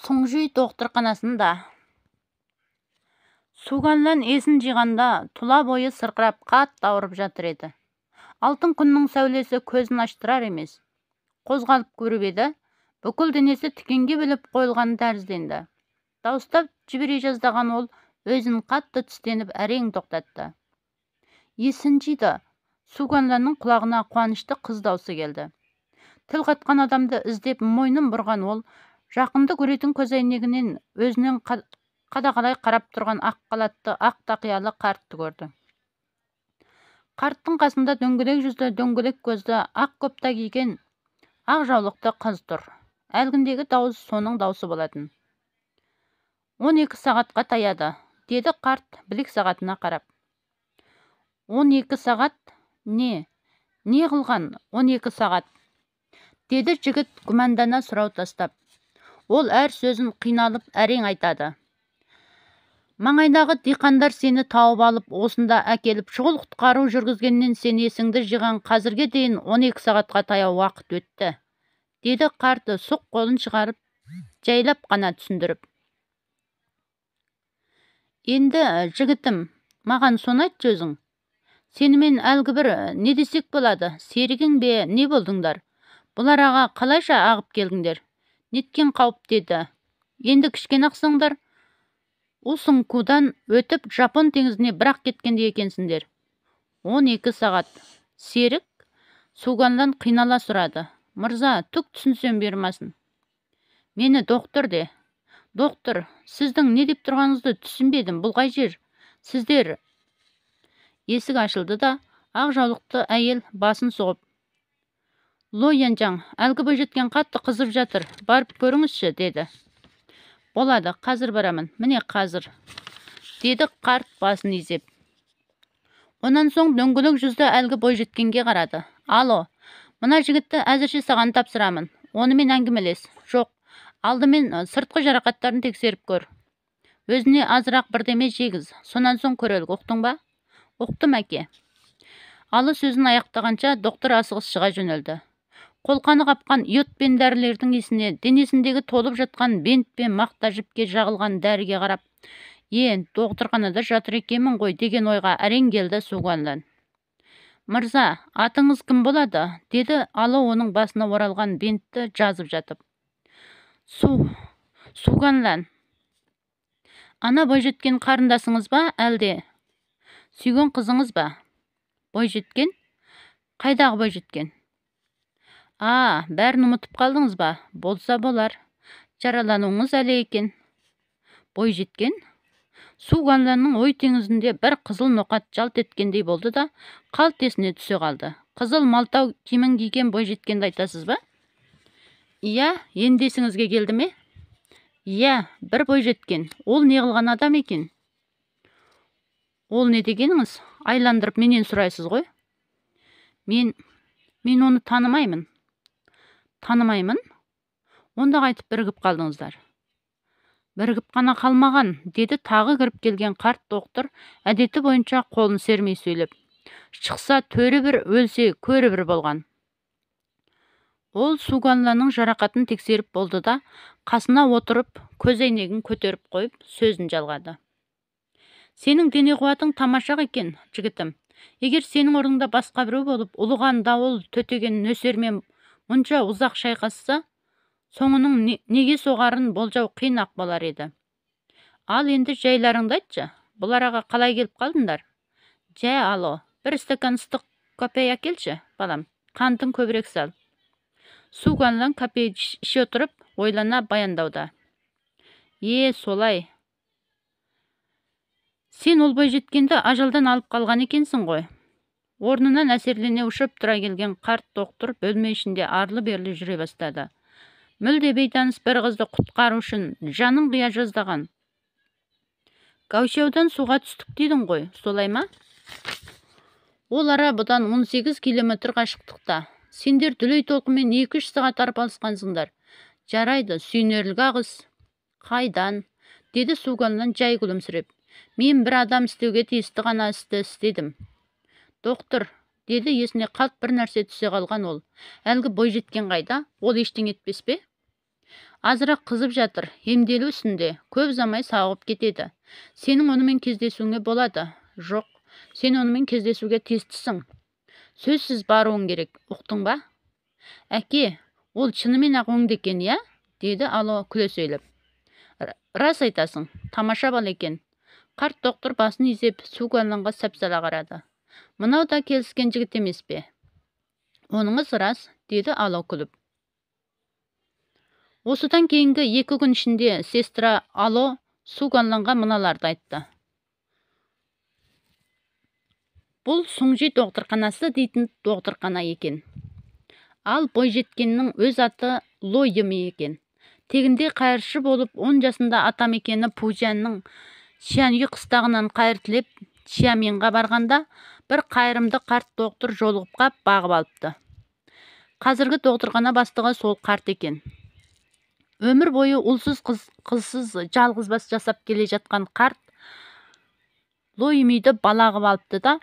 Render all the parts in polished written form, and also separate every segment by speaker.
Speaker 1: Соңжүй доқтырханасында Суганлан есін жиғанда тұла бойы сырқырап қатты ауырып жатыр еді. Алтын күннің сәулесі көзін аштырар емес. Қозғалып көріп еді, бүкіл денесі тікенге біліп қойылған тәрізденді. Дауыстап жібере жаздаған ол өзін қатты түстеніп әрең тоқтатты. Есін жиды. Суганланның құлағына қуанышты қыз даусы келді. Тіл қатқан адамды іздеп мойнын бұрған ол, жақынды көретін көзәйнегінен өзінен қадағалай қарап тұрған ақ қалатты, ақ тақиялы қартты көрді. Қарттың қасында дөңгелек жүзді, дөңгелек көзді, ақ көпта киген, ақ жаулықты қыз тұр. Әлгіндегі дауыс соның даусы болатын. 12 сағатқа таяды, деді қарт білек сағатына қарап. 12 сағат? Не қылған 12 сағат? Деді жігіт күмәндана сұрау тастап. Ол әр сөзін қиналып әрең айтады. Маңайдағы диқандар сені тауып алып, осында әкеліп шұғыл құтқару жүргізгеннен сен есіңді жиған қазірге дейін 12 сағатқа таяу уақыт өтті. Деді қарты сұқ қолын шығарып, жайлап қана түсіндіріп. Енді жігітім, маған соны айтшы өзің. Сенімен әлгі бір не десек болады, серігің бе, не болдыңдар? Бұл араға қалайша ағып келдіңдер? Неткен қауіп деді. Енді кішкен ақсыңдар. Усыңкудан өтіп Жапон теңізіне бірақ кеткенде екенсіңдер. 12 сағат. Серік Суганлан қинала сұрады. Мырза, түк түсінсем бермасын. Мені доктор де. Доктор, сіздің не деп тұрғаныңызды түсінбедім, бұл қай жер? Сіздер... Есік ашылды да, ақ жаулықты әйел басын соғып. Ло Янжаң, әлгі бойжеткен қатты қызып жатыр, барып көріңізші, деді. Болады, қазір барамын, міне қазір, деді қарт басын изеп. Онан соң дөңгелек жүзді әлгі бойжеткенге қарады. Ало, мына жігітті әзірше саған тапсырамын, онымен әңгімелес. Жоқ, алдымен сыртқы жарақаттарын тексеріп көр. Өзіне азырақ бірдеме жегіз, сонан соң көрелік, ұқтың ба? Ұқтым, әке. Алы сөзін аяқтағанша доктор асығыс шыға жөнелді. Қолқаны қапқан йод пен дәрілердің есіне, денесіндегі толып жатқан бент пен мақта жіпке жағылған дәріге қарап, доқтырханада жатыр екенмін ғой деген ойға әрең келді Суганлан. Мырза, атыңыз кім болады? Деді Алы оның басына оралған бентті жазып жатып. Суганлан. Ана бойжеткен қарындасыңыз ба, әлде? Сүйген қызыңыз ба? Бойжеткен? Қайдағы бойжеткен? Бәрін ұмытып қалдыңыз ба? Болса болар. Жаралануыңыз әлі екен. Бойжеткен? Суганланның ой теңізінде бір қызыл ноқат жалт еткендей болды да, қалт есіне түсе қалды. Қызыл малтау киімін киген бойжеткенді айтасыз ба? Иә, енді есіңізге келді ме? Иә, бір бойжеткен. Ол не қылған адам екен? Ол не дегеніңіз? Айландырып менен сұрайсыз ғой? Мен оны танымаймын. Танымаймын? Онда қайтып бірігіп қалдыңыздар. Бірігіп қана қалмаған, деді тағы кіріп келген қарт доктор, әдеті бойынша қолын сермей сөйлеп. Шықса төрі бір, өлсе көрі бір болған. Ол Суганланның жарақатын тексеріп болды да, қасына отырып, көзәйнегін көтеріп қойып, сөзін жалғады. Сенің дене қуатың тамаша екен, жігітім. Егер сенің орныңда басқа біреу болып, ұлыған дауыл төтеген нөсермен мұнша ұзақ шайқасса, соңының неге соғарын болжау қиын ақ болар еді. Ал енді жайларыңды айтшы, бұл араға қалай келіп қалдыңдар? Ало, бір стакан ыстық капе әкелші, балам, қантың көбірек сал. Суганлан капе іше отырып, ойлана баяндауда. Солай. Сен ол бойжеткенді ажалдан алып қалған екенсің ғой. Орнынан әсерлене ұшып тұра келген қарт доктор бөлме ішінде арлы-берлі жүре бастады. Мүлде бейтаныс бір қызды құтқару үшін жанын қия жаздаған. Гаушаудан суға түстік дейдің ғой, солай ма? Ол ара бұдан 18 километр қашықтықта. Сендер дүлей толқынмен 2-3 сағат арпалысқансыңдар. Жарайды, сүйнерлік ағыс. Қайдан? Деді Суганлан жай күлімсіреп. Мен бір адам істеуге тиісті ғана істі істедім. Доктор, деді есіне қалт бір нәрсе түсе қалған ол. Әлгі бойжеткен қайда? Ол ештеңе етпес пе? Азырақ қызып жатыр, емделу үстінде, көп ұзамай сауығып кетеді. Сенің онымен кездесуіңе болады. Жоқ, сен онымен кездесуге тиістісің. Сөзсіз баруың керек, ұқтың ба? Әке, ол шынымен-ақ оңды екен, иә? Деді Ало күле сөйлеп. Рас айтасың, тамаша бала екен. Қарт доктор басын изеп, Суганланға сәпсала қарады. Мынау да келіскен жігіт емес пе? Оныңыз рас, деді Ало күліп. Осыдан кейінгі 2 күн ішінде сестра Ало Суганланға мыналарды айтты. Бұл Суңжи докторханасы дейтін докторхана екен. Ал бойжеткеннің өз аты Ло Йыми екен. Тегінде қайыршы болып, 10 жасында атамекені Пужянның Шианүй қыстағынан қайыр тілеп, Шиаминға барғанда, бір қайырымды қарт доктор жолығып қап бағып алыпты. Қазіргі докторхана бастығы сол қарт екен. Өмір бойы ұлсыз қызсыз жалғызбас жасап келе жатқан қарт Ло Йымиді балағып алыпты да,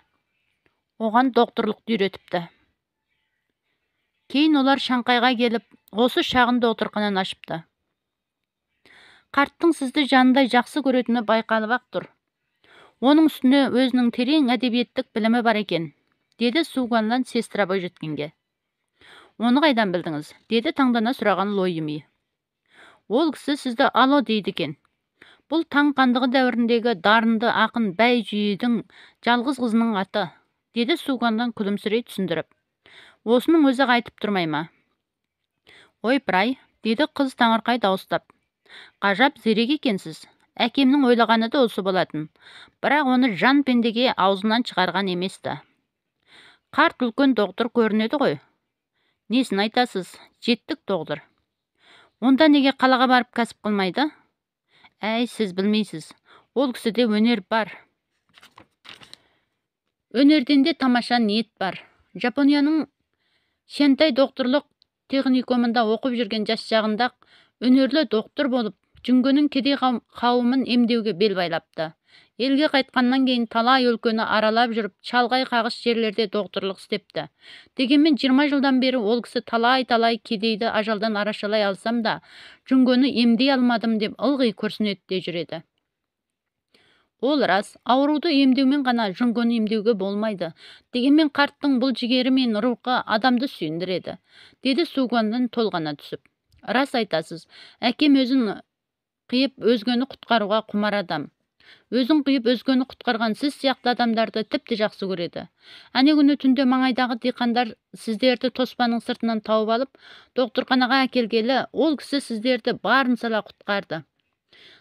Speaker 1: оған докторлықты үйретіпті. Кейін олар Шанхайға келіп, осы шағын докторхананы ашыпты. Қарттың сізді жанындай жақсы көретіні байқалып-ақ тұр. Оның үстіне өзінің терең әдебиеттік білімі бар екен, деді Суганлан сестра бойжеткенге. Оны қайдан білдіңіз? Деді таңдана сұраған Ло Йыми. Ол кісі сізді Ало дейді екен. Бұл таң қандығы дәуіріндегі дарынды ақын Бәй Жүйедің жалғыз қызының аты, деді Суганлан күлімсірей түсіндіріп. Осының өзі айтып тұрмай ма? Ойпыр-ай, деді қыз таңырқай дауыстап. Ғажап зерек екенсіз. Әкемнің ойлағаны да осы болатын. Бірақ оны жан пендеге аузынан шығарған еместі. Қарт үлкен доктор көрінеді ғой. Несін айтасыз? Жеттік доктор. Онда неге қалаға барып кәсіп қылмайды? Әй, сіз білмейсіз. Ол кісіде өнер бар. Өнерден де тамаша ниет бар. Жапонияның Шентай докторлық техникумында оқып жүрген жас шағында өнерлі доктор болып, жүнгөнің кедей қауымын емдеуге бел байлапты. Елге қайтқаннан кейін талай өлкені аралап жүріп, шалғай қағыс жерлерде докторлық істепті. Дегенмен 20 жылдан бері ол кісі талай кедейді ажалдан арашалай алсам да, жүнгөні емдей алмадым деп ылғи күрсінеді де жүреді. Ол рас, ауруды емдеумен ғана жүнгөні емдеуге болмайды. Дегенмен қарттың бұл жігері мен рухы адамды сүйіндіреді, деді Суганлан толғана түсіп. Рас айтасыз, әкем өзін қиып өзгені құтқаруға құмар адам. Өзін қиып өзгені құтқарған сіз сияқты адамдарды тіпті жақсы көреді. Әне күні түнде маңайдағы диқандар сіздерді тоспаның сыртынан тауып алып, докторханаға әкелгелі, ол кісі сіздерді барын сала құтқарды.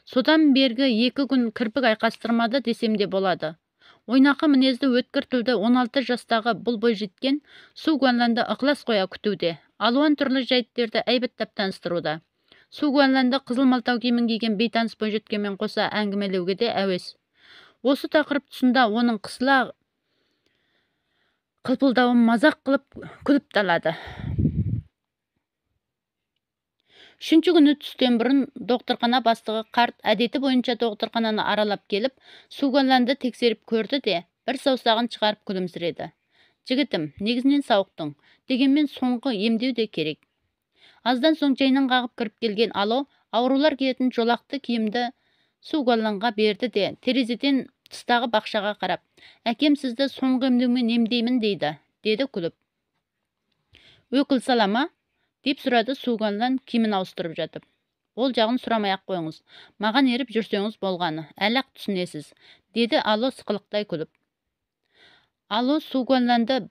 Speaker 1: Содан бергі 2 күн кірпік айқастырмады десем де болады. Ойнақы мінезді өткір тілді 16 жастағы бұл бойжеткен Суганланды ықылас қоя күтуде. Алуан түрлі жайттерді әйбіттеп таныстыруда. Суганланды қызыл малтау киімін киген бейтаныс бойжеткенмен қоса әңгімелеуге де әуес. Осы тақырып тұсында оның қысыла қылпылдауын мазақ қылып күліп талады. 3-ші күні түстен бұрын докторхана бастығы қарт әдеті бойынша докторхананы аралап келіп, Суганланды тексеріп көрді де, бір саусағын шығарып күлімсіреді. Жігітім, негізінен сауықтың, дегенмен соңғы емдеу де керек. Аздан соң жайнан қағып кіріп келген Ало, аурулар киетін жолақты киімді Суганланға берді де, терезеден тыстағы бақшаға қарап, әкем сізді соңғы емдеумен емдеймін дейді, деді күліп. Өкіл салама? Деп сұрады Суганлан киімін ауыстырып жатып. Ол жағын сұрамай-ақ қойыңыз. Маған еріп жүрсеңіз болғаны, әлі-ақ түсінесіз, деді Ало сықылықтай күліп. Ало Суганланды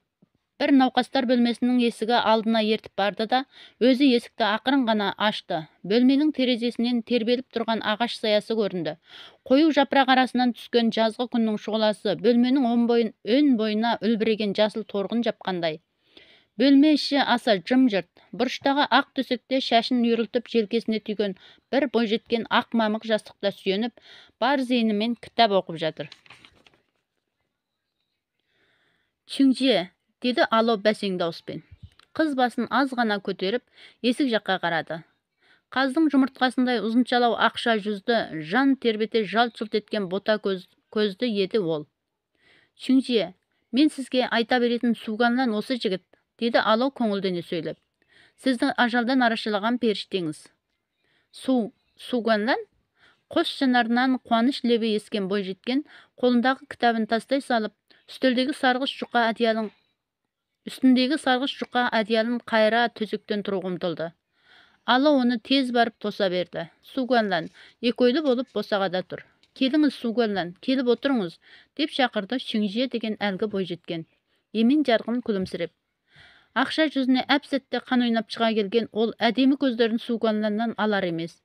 Speaker 1: бір науқастар бөлмесінің есігі алдына ертіп барды да, өзі есікті ақырын ғана ашты. Бөлменің терезесінен тербеліп тұрған ағаш саясы көрінді. Қою жапырақ арасынан түскен жазғы күннің шұғыласы бөлменің өн бойына үлбіреген жасыл торғын жапқандай. Бөлме іші аса жым-жырт. Бұрыштағы ақ төсекте шашын үйірілтіп желкесіне түйген бір бойжеткен ақ мамық жастықта сүйеніп, бар зейінімен кітап оқып жатыр. Чүңже, деді Ало бәсең дауыспен. Қыз басын аз ғана көтеріп, есік жаққа қарады. Қаздың жұмыртқасындай ұзыншалау ақша жүзді, жан тербете жалт-жұлт еткен бота көзді еді ол. Чүңже, мен сізге айта беретін Суганлан осы жігіт, деді Ало көңілдене сөйлеп. Сізді ажалдан арашалаған періштеңіз. Суганлан қос жанарынан қуаныш лебі ескен бойжеткен қолындағы кітабын тастай салып, үстіндегі сарғыш жұқа одеялын қайыра төсектен тұруға ұмтылды. Ало оны тез барып тоса берді. Суганлан екеулі болып босағада тұр. Келіңіз, Суганлан, келіп отырыңыз, деп шақырды Шүңже деген әлгі бойжеткен. Емен жарқын күлімсіреп. Ақша жүзіне әп-сәтте қан ойнап шыға келген ол әдемі көздерін Суганланнан алар емес.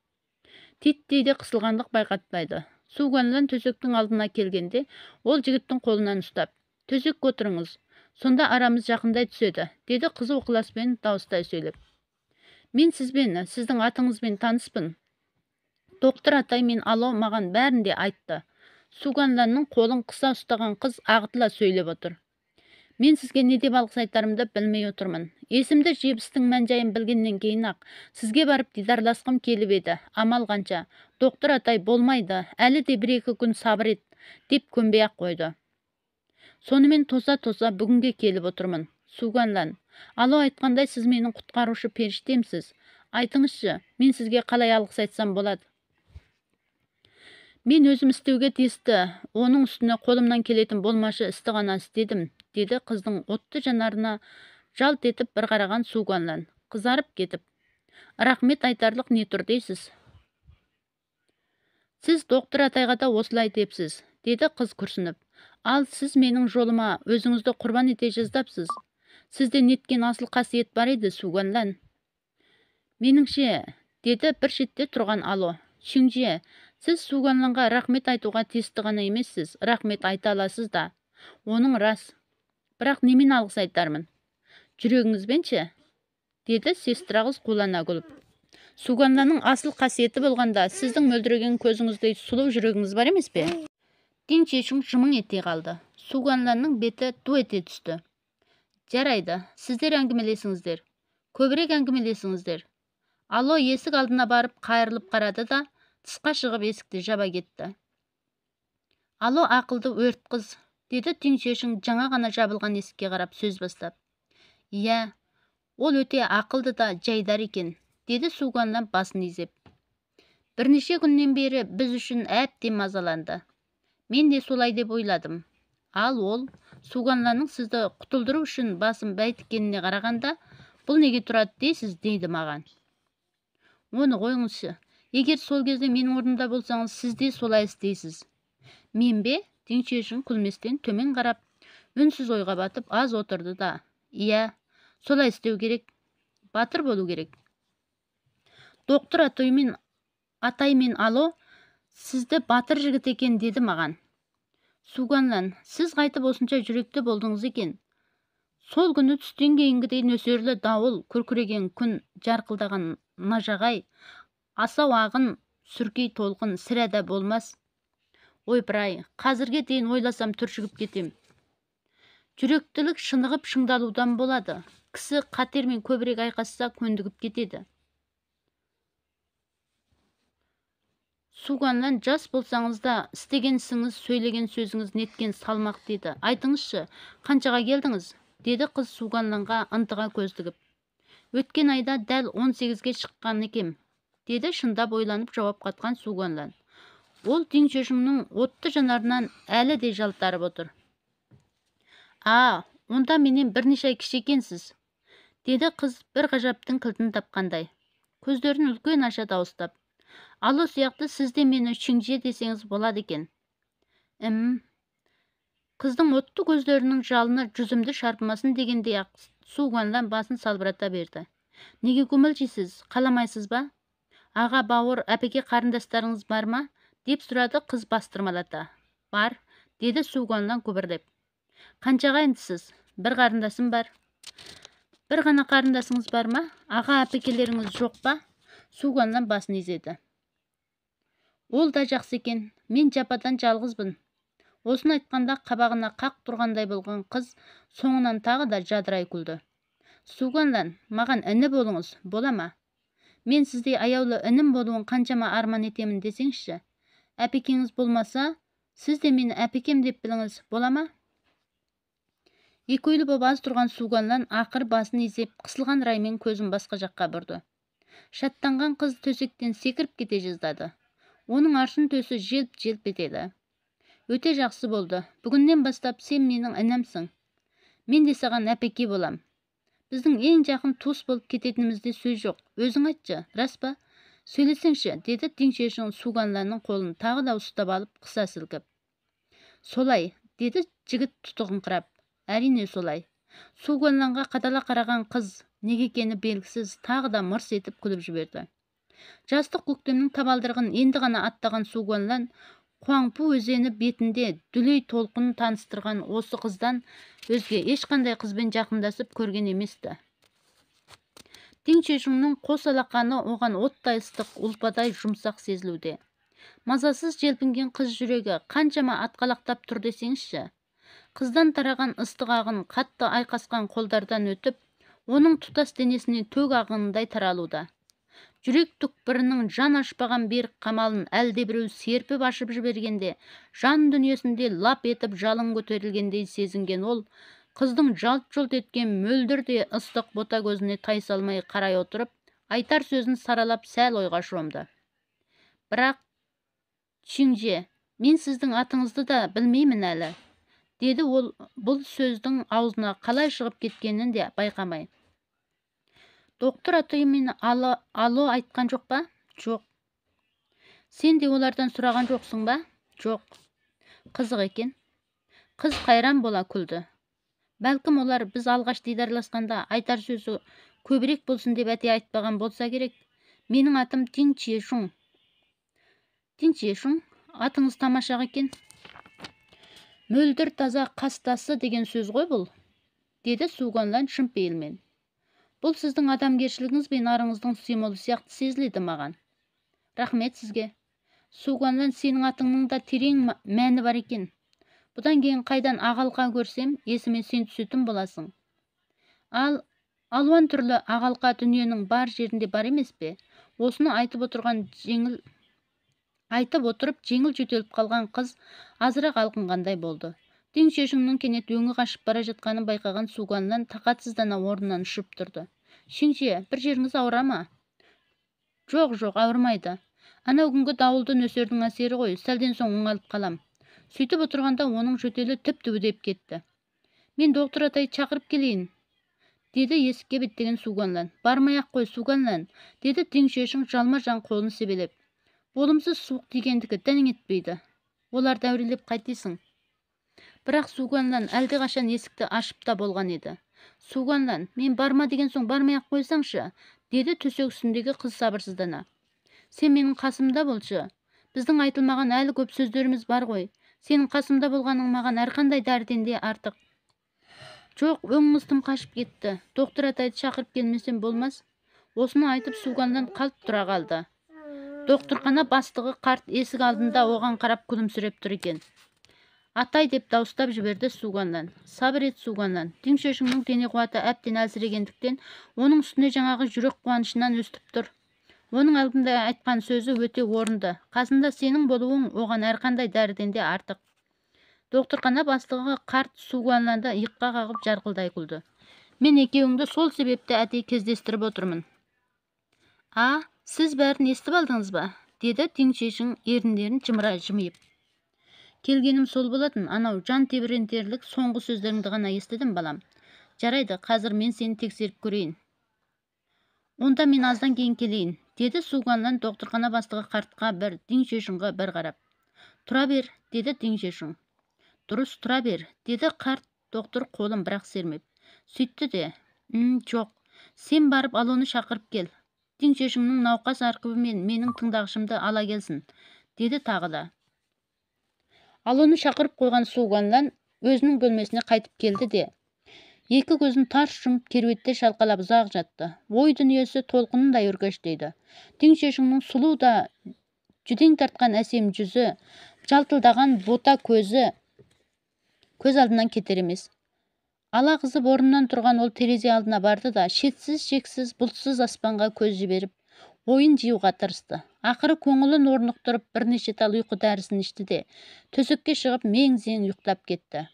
Speaker 1: Титтейде қысылғандық байқатпайды. Суганлан төсектің алдына келгенде, ол жігіттің қолынан ұстап, төсекке отырыңыз, сонда арамыз жақындай түседі, деді қызу ықыласпен дауыстай сөйлеп. Мен сізбен, сіздің атыңызбен таныспын. Доктор атай мен Ало маған бәрін де айтты. Суганланның қолын қыса ұстаған қыз ағытыла сөйлеп отыр. Мен сізге не деп алғыс айтарымды білмей отырмын. Есімді жебістің мән-жайын білгеннен кейін-ақ сізге барып дидарласқым келіп еді. Амал қанша. Доктор атай болмайды, әлі де бір-екі күн сабыр ет, деп көнбей-ақ қойды. Сонымен тоса-тоса бүгінге келіп отырмын. Суганлан, Ало айтқандай сіз менің құтқарушы періштемсіз. Айтыңызшы, мен сізге қалай алғыс айтсам болады? Мен өзім істеуге тиісті, оның үстіне қолымнан келетін болмашы істі ғана істедім, деді қыздың отты жанарына жалт етіп бір қараған Суганлан, қызарып кетіп. Рахмет айтарлық не тұр дейсіз? Сіз доктор атайға да осылай депсіз, деді қыз күрсініп. Ал сіз менің жолыма өзіңізді құрбан ете жаздапсыз. Сізде неткен асыл қасиет бар еді, Суганлан? Меніңше, деді бір шетте тұрған Ало. Шүңже, сіз Суганланға рахмет айтуға тиісті ғана емессіз, рахмет айта аласыз да. Оның рас. Бірақ немен алғыс айтармын? Жүрегіңізбенше? Деді сестра қыз қулана күліп. Суганланның асыл қасиеті болғанда, сіздің мөлдіреген көзіңіздей сұлу жүрегіңіз бар емес пе? Дин Чешун жымың ете қалды. Суганланның беті ду ете түсті. Жарайды, сіздер әңгімелесіңіздер. Көбірек әңгімелесіңіздер. Ало есік алдына барып қайырылып қарады да, тысқа шығып есікті жаба кетті. Ало ақылды өрт қыз, деді Дин Чешун жаңа ғана жабылған есікке қарап сөз бастап. Иә, ол өте ақылды да жайдар екен, деді Суганлан басын изеп. Бірнеше күннен бері біз үшін әбден мазаланды. Мен де солай деп ойладым. Ал ол, Суганланның сізді құтылдыру үшін басын бәйтіккеніне қарағанда, бұл неге тұрады дейсіз, дейді маған. Оны қойыңызшы. Егер сол кезде менің орнымда болсаңыз, сіз де солай істейсіз. Мен бе? Дин Чешун күлместен төмен қарап, үнсіз ойға батып, аз отырды да. Иә, солай істеу керек. Батыр болу керек. Доктор атай мен Ало, сізді батыр жігіт екен деді маған. Суганлан, сіз қайтып осынша жүректі болдыңыз екен. Сол күні түстен кейінгідей нөсерлі дауыл, күркіреген күн, жарқылдаған нажағай, асау ағын, сүркей толқын сірәда болмас. Ойпыр-ай, қазірге дейін ойласам түршігіп кетем. Жүректілік шынығып шыңдалудан болады. Кісі қатермен көбірек айқасса көндігіп кетеді. Суганлан, жас болсаңыз да, істеген ісіңіз, сөйлеген сөзіңіз неткен салмақ деді. Айтыңызшы, қаншаға келдіңіз? Деді қыз Суганланға ынтыға көздігіп. Өткен айда дәл 18-ге шыққан екем, деді шындап ойланып жауап қатқан Суганлан. Ол Дин Чешунның отты жанарынан әлі де жалтарып отыр. Онда менен бірнеше ай кіші екенсіз, деді қыз бір ғажаптың кілтін тапқандай. Көздерін үлкен аша дауыстап. Ало сияқты сіз де мені Шүңже десеңіз болады екен. Қыздың отты көздерінің жалыны жүзімді шарпымасын дегендей ақ Суганлан басын салбырата берді. Неге көмілжейсіз, қаламайсыз ба? Аға, бауыр, әпеке қарындастарыңыз бар ма? Деп сұрады қыз бастырмалата. Бар, деді Суганлан күбірлеп. Қаншаға ендісіз? Бір қарындасым бар. Бір ғана қарындасыңыз бар ма? Аға, әпекелеріңіз жоқ па? Суганлан басын изеді. Ол да жақсы екен. Мен жападан жалғызбын. Осын айтқанда қабағына қақ тұрғандай болған қыз соңынан тағы да жадырай күлді. Суганлан, маған іні болыңыз, бола ма? Мен сізде аяулы інім болуын қаншама арман етемін десеңізші. Әпекеңіз болмаса, сіз де мені әпекем деп біліңіз, бола ма? Екеулі боп аз тұрған Суганлан ақыр басын изеп, қысылған раймен көзін басқа жаққа бұрды. Шаттанған қыз төсектен секіріп кете жаздады. Оның аршын төсі желп-желп етеді. Өте жақсы болды. Бүгіннен бастап сен менің інімсің. Мен де саған әпеке болам. Біздің ең жақын туыс болып кететінімізде сөз жоқ. Өзің айтшы, рас па? Сөйлесеңші, деді Динчжешун Суганланның қолын тағы да ұстап алып қыса сілкіп. Солай, деді жігіт тұтығыңқырап. Әрине солай. Суганланға қадала қараған қыз, неге екені белгісіз, тағы да мырс етіп күліп жіберді. Жастық көктемнің табалдырығын енді ғана аттаған Суганлан Хуаңпу өзені бетінде дүлей толқынын таныстырған осы қыздан өзге ешқандай қызбен жақындасып көрген еместі. Динчжешунның қос алақаны оған оттай ыстық, ұлпадай жұмсақ сезілуде. Мазасыз желпінген қыз жүрегі қаншама атқалақтап тұр десеңізші. Қыздан тараған ыстық ағын қатты айқасқан қолдардан өтіп, оның тұтас денесіне төк ағындай таралуда. Жүрек түкпірінің жан ашпаған берік қамалын әлдебіреу серпіп ашып жібергенде, жан дүниесінде лап етіп жалын көтерілгендей сезінген ол, қыздың жалт-жұлт еткен мөлдірде ыстық бота көзіне тайсалмай қарай отырып, айтар сөзін саралап сәл ойға шомды. Бірақ, Чинже, мен сіздің атыңызды да білмеймін әлі, деді ол бұл сөздің аузына қалай шығып кеткенін де байқамай. Доктор атымен ало айтқан жоқ па? Жоқ. Сен де олардан сұраған жоқсың ба? Жоқ. Қызық екен. Қыз қайран бола күлді. Бәлкім олар біз алғаш дидарласқанда айтар сөзі көбірек болсын деп әте айтпаған болса керек. Менің атым Динчжешун. Динчжешун, атыңыз тамаша екен. Мөлдір таза қастасы деген сөз ғой бұл, деді Суганлан шын пейілмен. Бұл сіздің адамгершілігіңіз бен арыңыздың символы сияқты сезіледі маған. Рахмет сізге. Суганлан, сенің атыңның да терең мәні бар екен. Бұдан кейін қайдан ағалқа көрсем, есіме сен түсетін боласың. Ал алуан түрлі ағалқа дүниенің бар жерінде бар емес пе? Осыны айтып отырып жеңіл жөтеліп қалған қыз азырақ алқынғандай болды. Динчжешунның кенет өңі қашып бара жатқанын байқаған Суганлан тақатсыздана орнынан ұшып тұрды. Шинже, бір жеріңіз ауыра ма? Жоқ, ауырмайды. Анау күнгі дауылды нөсердің әсері ғой, сәлден соң оңалып қалам. Сөйтіп отырғанда оның жөтелі тіпті үдеп кетті. Мен доктор атай шақырып келейін, деді есікке беттеген Суганлан. Бармай-ақ қой, Суганлан, деді Динчжешун жалма-жан қолын себелеп. Болымсыз суық тигендікі дәнің етпейді. Олар дәурелеп қайтесің. Бірақ Суганлан әлдеқашан есікті ашып та болған еді. Суганлан, мен барма деген соң бармай-ақ қойсаңшы, деді төсек үстіндегі қыз сабырсыздана. Сен менің қасымда болшы. Біздің айтылмаған әлі көп сөздеріміз бар ғой. Сенің қасымда болғаның маған әрқандай дәрден де артық. Жоқ, өңіңіз тым қашып кетті. Доктор атайды шақырып келмесем болмас. Осыны айтып Суганлан қалт тұра қалды. Докторхана бастығы қарт есік алдында оған қарап күлімсіреп тұр екен. Атай деп дауыстап жіберді Суганлан. Сабыр ет, Суганлан. Динчжешунның дене қуаты әбден әлсірегендіктен оның үстіне жаңағы жүрек қуанышынан өстіп тұр. Оның алдында айтқан сөзі өте орынды. Қасында сенің болуың оған әрқандай дәріден де артық. Докторхана бастығы қарт Суганланды иыққа қағып жарқылдай күлді. Мен екеуіңді сол себепті әдейі кездестіріп отырмын. Сіз бәрін естіп алдыңыз ба? Деді Динчжешун еріндерін жымыра жымиып. Келгенім сол болатын, анау жан тебірентерлік соңғы сөздеріңді ғана естідім, балам. Жарайды, қазір мен сені тексеріп көрейін. Онда мен аздан кейін келейін, деді Суганлан докторхана бастығы қартқа бір, Динчжешунға бір қарап. Тұра бер, деді Динчжешун. Дұрыс, тұра бер, деді қарт доктор қолын бірақ сермеп. Сөйтті де, жоқ, сен барып алоны шақырып кел. Динчжешунның науқас арқыбы мен менің тыңдағышымды ала келсін, деді тағы да. Алоны шақырып қойған Суганлан өзінің бөлмесіне қайтып келді де, екі көзін тарс жұмып керуетте шалқалап ұзақ жатты. Ой дүниесі толқынындай өркештейді. Динчжешунның сұлу да жүдең тартқан әсем жүзі, жалтылдаған бота көз алдынан кетер емес. Ала қызып орнынан тұрған ол терезе алдына барды да, шексіз бұлтсыз аспанға көз жіберіп, ойын жиюға тырысты. Ақыры көңілін орнықтырып бірнеше тал ұйқы дәрісін ішті де, төсекке шығып мең-зең ұйықтап кетті.